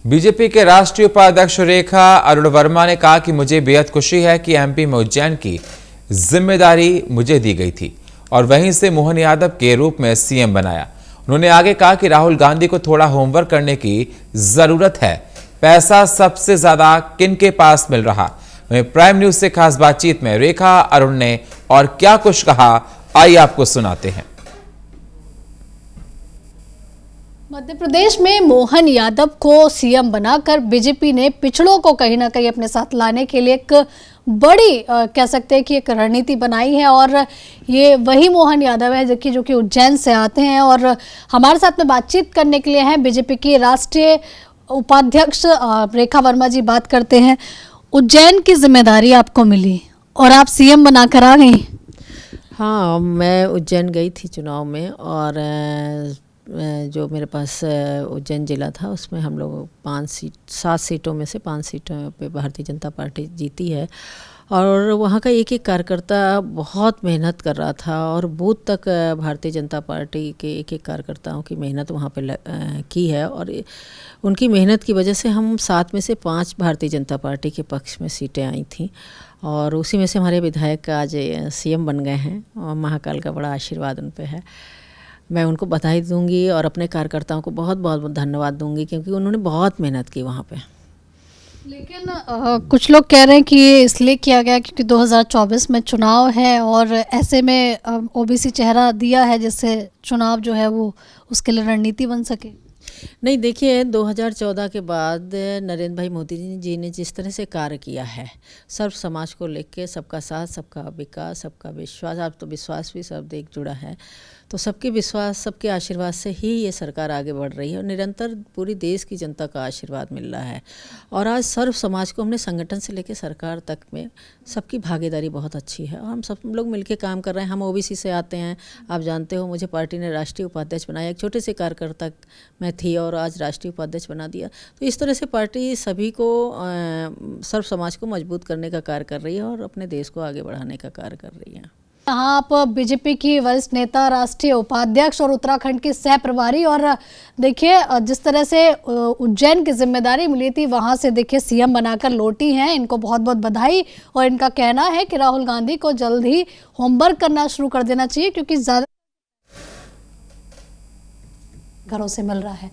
BJP के राष्ट्रीय उपाध्यक्ष रेखा अरुण वर्मा ने कहा कि मुझे बेहद खुशी है कि एमपी में उज्जैन की जिम्मेदारी मुझे दी गई थी और वहीं से मोहन यादव के रूप में सीएम बनाया। उन्होंने आगे कहा कि राहुल गांधी को थोड़ा होमवर्क करने की जरूरत है। पैसा सबसे ज्यादा किन के पास मिल रहा। वहीं प्राइम न्यूज से खास बातचीत में रेखा अरुण ने और क्या कुछ कहा, आइए आपको सुनाते हैं। मध्य प्रदेश में मोहन यादव को सीएम बनाकर बीजेपी ने पिछड़ों को कहीं ना कहीं अपने साथ लाने के लिए एक बड़ी कह सकते हैं कि एक रणनीति बनाई है और ये वही मोहन यादव है जो कि उज्जैन से आते हैं और हमारे साथ में बातचीत करने के लिए हैं बीजेपी की राष्ट्रीय उपाध्यक्ष रेखा वर्मा जी। बात करते हैं, उज्जैन की जिम्मेदारी आपको मिली और आप सीएम बनाकर आ गई। हाँ, मैं उज्जैन गई थी चुनाव में और जो मेरे पास उज्जैन ज़िला था उसमें हम लोग 7 सीटों में से 5 सीटों पे भारतीय जनता पार्टी जीती है और वहाँ का एक एक कार्यकर्ता बहुत मेहनत कर रहा था और बूथ तक भारतीय जनता पार्टी के एक एक कार्यकर्ताओं की मेहनत वहाँ पे की है और उनकी मेहनत की वजह से हम 7 में से 5 भारतीय जनता पार्टी के पक्ष में सीटें आई थी और उसी में से हमारे विधायक आज सीएम बन गए हैं और महाकाल का बड़ा आशीर्वाद उन पे है। मैं उनको बधाई दूंगी और अपने कार्यकर्ताओं को बहुत बहुत धन्यवाद दूंगी क्योंकि उन्होंने बहुत मेहनत की वहाँ पे। लेकिन कुछ लोग कह रहे हैं कि ये इसलिए किया गया क्योंकि 2024 में चुनाव है और ऐसे में ओबीसी चेहरा दिया है जिससे चुनाव जो है वो उसके लिए रणनीति बन सके। नहीं, देखिए 2014 के बाद नरेंद्र भाई मोदी जी ने जिस तरह से कार्य किया है सर्व समाज को लेके, सबका साथ सबका विकास सबका विश्वास, अब तो विश्वास भी सब एक जुड़ा है, तो सबके विश्वास सबके आशीर्वाद से ही ये सरकार आगे बढ़ रही है और निरंतर पूरी देश की जनता का आशीर्वाद मिल रहा है। और आज सर्व समाज को हमने संगठन से लेकर सरकार तक में सबकी भागीदारी बहुत अच्छी है और हम सब लोग मिलकर काम कर रहे हैं। हम ओबीसी से आते हैं, आप जानते हो मुझे पार्टी ने राष्ट्रीय उपाध्यक्ष बनाया, एक छोटे से कार्यकर्ता मैं थी और आज राष्ट्रीय उपाध्यक्ष बना दिया। तो इस तरह से पार्टी सभी को सर्व समाज को मजबूत करने का कार्य कर रही है और अपने देश को आगे बढ़ाने का कार्य कर रही है। यहाँ आप बीजेपी की वरिष्ठ नेता, राष्ट्रीय उपाध्यक्ष और उत्तराखंड की सह प्रभारी और देखिए जिस तरह से उज्जैन की जिम्मेदारी मिली थी वहां से देखिए सीएम बनाकर लौटी हैं। इनको बहुत बहुत बधाई और इनका कहना है कि राहुल गांधी को जल्द ही होमवर्क करना शुरू कर देना चाहिए क्योंकि ज्यादा घरों से मिल रहा है।